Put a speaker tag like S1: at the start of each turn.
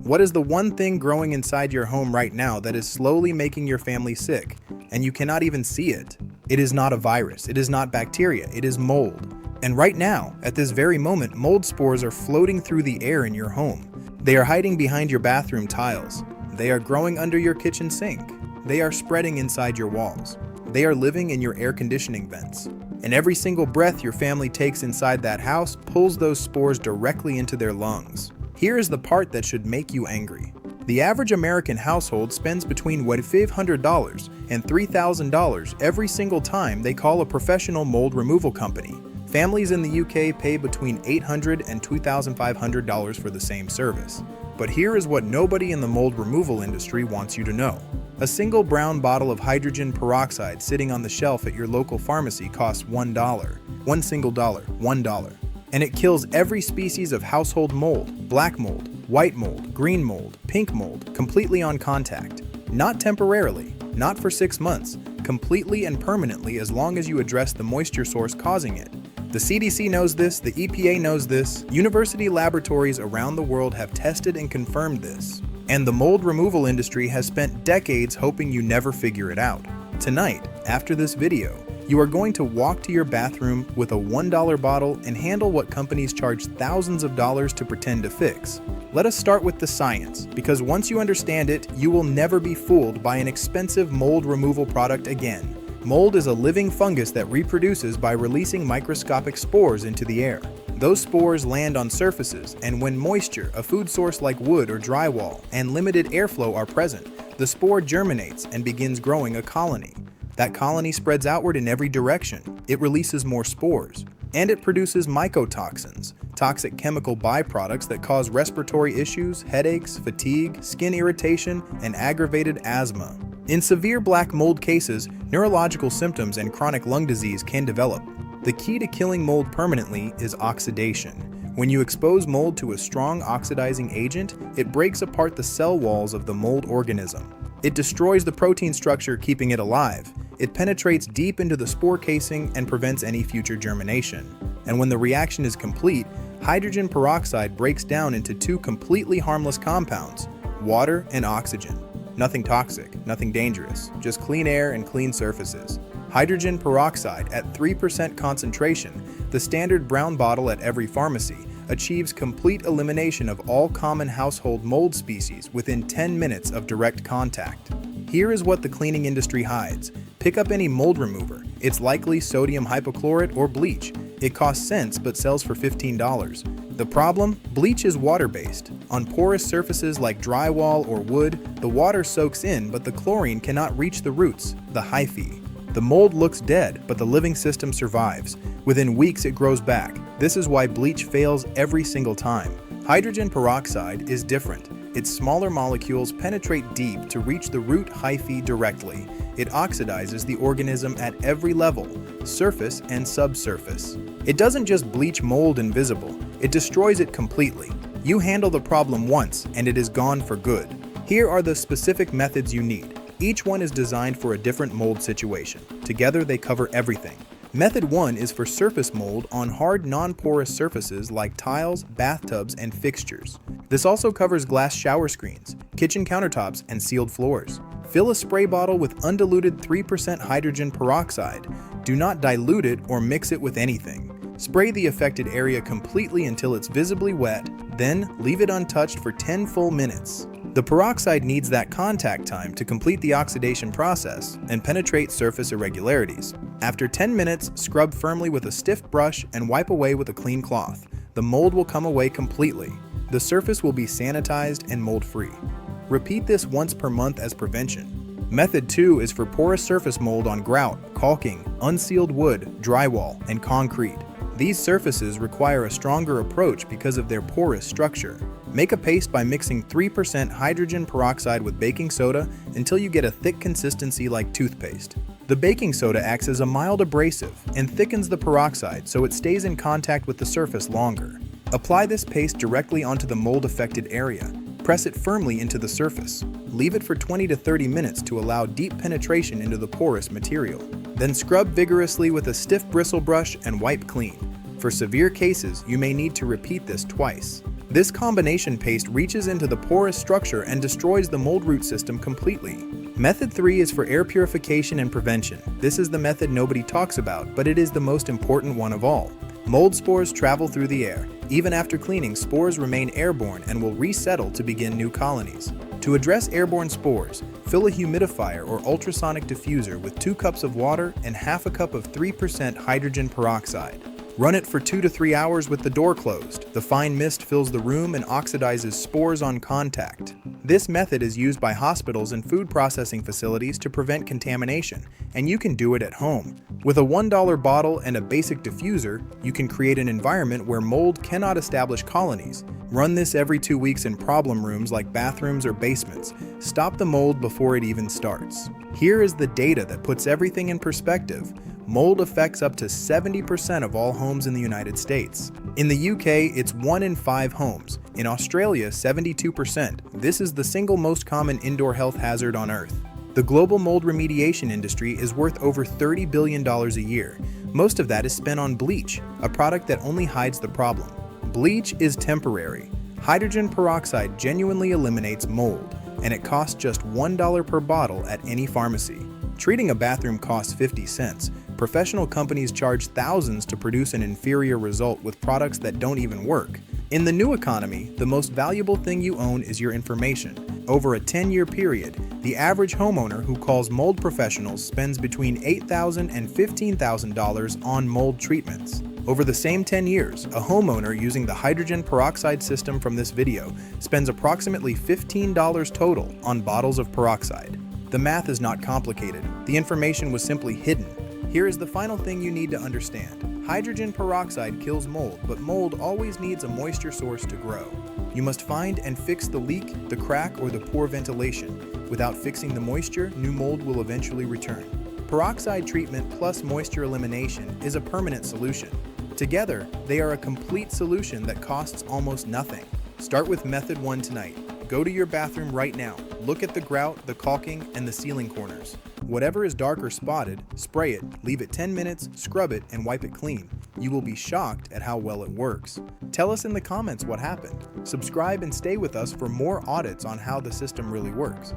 S1: What is the one thing growing inside your home right now that is slowly making your family sick, and you cannot even see it? It is not a virus, it is not bacteria, it is mold. And right now, at this very moment, mold spores are floating through the air in your home. They are hiding behind your bathroom tiles. They are growing under your kitchen sink. They are spreading inside your walls. They are living in your air conditioning vents. And every single breath your family takes inside that house pulls those spores directly into their lungs. Here is the part that should make you angry. The average American household spends between $500 and $3,000 every single time they call a professional mold removal company. Families in the UK pay between $800 and $2,500 for the same service. But here is what nobody in the mold removal industry wants you to know. A single brown bottle of hydrogen peroxide sitting on the shelf at your local pharmacy costs $1. One single dollar, $1. And it kills every species of household mold, black mold, white mold, green mold, pink mold, completely on contact. Not temporarily, not for 6 months, completely and permanently as long as you address the moisture source causing it. The CDC knows this, the EPA knows this, university laboratories around the world have tested and confirmed this. And the mold removal industry has spent decades hoping you never figure it out. Tonight, after this video, you are going to walk to your bathroom with a $1 bottle and handle what companies charge thousands of dollars to pretend to fix. Let us start with the science, because once you understand it, you will never be fooled by an expensive mold removal product again. Mold is a living fungus that reproduces by releasing microscopic spores into the air. Those spores land on surfaces, and when moisture, a food source like wood or drywall, and limited airflow are present, the spore germinates and begins growing a colony. That colony spreads outward in every direction. It releases more spores, and it produces mycotoxins, toxic chemical byproducts that cause respiratory issues, headaches, fatigue, skin irritation, and aggravated asthma. In severe black mold cases, neurological symptoms and chronic lung disease can develop. The key to killing mold permanently is oxidation. When you expose mold to a strong oxidizing agent, it breaks apart the cell walls of the mold organism. It destroys the protein structure keeping it alive. It penetrates deep into the spore casing and prevents any future germination. And when the reaction is complete, hydrogen peroxide breaks down into two completely harmless compounds, water and oxygen. Nothing toxic, nothing dangerous, just clean air and clean surfaces. Hydrogen peroxide at 3% concentration, the standard brown bottle at every pharmacy, achieves complete elimination of all common household mold species within 10 minutes of direct contact. Here is what the cleaning industry hides. Pick up any mold remover. It's likely sodium hypochlorite or bleach. It costs cents but sells for $15. The problem? Bleach is water-based. On porous surfaces like drywall or wood, the water soaks in, but the chlorine cannot reach the roots, the hyphae. The mold looks dead, but the living system survives. Within weeks, it grows back. This is why bleach fails every single time. Hydrogen peroxide is different. Its smaller molecules penetrate deep to reach the root hyphae directly. It oxidizes the organism at every level, surface and subsurface. It doesn't just bleach mold invisible, it destroys it completely. You handle the problem once, and it is gone for good. Here are the specific methods you need. Each one is designed for a different mold situation. Together, they cover everything. Method 1 is for surface mold on hard, non-porous surfaces like tiles, bathtubs, and fixtures. This also covers glass shower screens, kitchen countertops, and sealed floors. Fill a spray bottle with undiluted 3% hydrogen peroxide. Do not dilute it or mix it with anything. Spray the affected area completely until it's visibly wet, then leave it untouched for 10 full minutes. The peroxide needs that contact time to complete the oxidation process and penetrate surface irregularities. After 10 minutes, scrub firmly with a stiff brush and wipe away with a clean cloth. The mold will come away completely. The surface will be sanitized and mold-free. Repeat this once per month as prevention. Method 2 is for porous surface mold on grout, caulking, unsealed wood, drywall, and concrete. These surfaces require a stronger approach because of their porous structure. Make a paste by mixing 3% hydrogen peroxide with baking soda until you get a thick consistency like toothpaste. The baking soda acts as a mild abrasive and thickens the peroxide so it stays in contact with the surface longer. Apply this paste directly onto the mold-affected area. Press it firmly into the surface. Leave it for 20 to 30 minutes to allow deep penetration into the porous material. Then scrub vigorously with a stiff bristle brush and wipe clean. For severe cases, you may need to repeat this twice. This combination paste reaches into the porous structure and destroys the mold root system completely. Method 3 is for air purification and prevention. This is the method nobody talks about, but it is the most important one of all. Mold spores travel through the air. Even after cleaning, spores remain airborne and will resettle to begin new colonies. To address airborne spores, fill a humidifier or ultrasonic diffuser with 2 cups of water and half a cup of 3% hydrogen peroxide. Run it for 2 to 3 hours with the door closed. The fine mist fills the room and oxidizes spores on contact. This method is used by hospitals and food processing facilities to prevent contamination, and you can do it at home. With a $1 bottle and a basic diffuser, you can create an environment where mold cannot establish colonies. Run this every 2 weeks in problem rooms like bathrooms or basements. Stop the mold before it even starts. Here is the data that puts everything in perspective. Mold affects up to 70% of all homes in the United States. In the UK, it's 1 in 5 homes. In Australia, 72%. This is the single most common indoor health hazard on Earth. The global mold remediation industry is worth over $30 billion a year. Most of that is spent on bleach, a product that only hides the problem. Bleach is temporary. Hydrogen peroxide genuinely eliminates mold, and it costs just $1 per bottle at any pharmacy. Treating a bathroom costs 50 cents. Professional companies charge thousands to produce an inferior result with products that don't even work. In the new economy, the most valuable thing you own is your information. Over a 10-year period, the average homeowner who calls mold professionals spends between $8,000 and $15,000 on mold treatments. Over the same 10 years, a homeowner using the hydrogen peroxide system from this video spends approximately $15 total on bottles of peroxide. The math is not complicated. The information was simply hidden. Here is the final thing you need to understand. Hydrogen peroxide kills mold, but mold always needs a moisture source to grow. You must find and fix the leak, the crack, or the poor ventilation. Without fixing the moisture, new mold will eventually return. Peroxide treatment plus moisture elimination is a permanent solution. Together, they are a complete solution that costs almost nothing. Start with Method 1 tonight. Go to your bathroom right now. Look at the grout, the caulking, and the ceiling corners. Whatever is dark or spotted, spray it, leave it 10 minutes, scrub it, and wipe it clean. You will be shocked at how well it works. Tell us in the comments what happened. Subscribe and stay with us for more audits on how the system really works.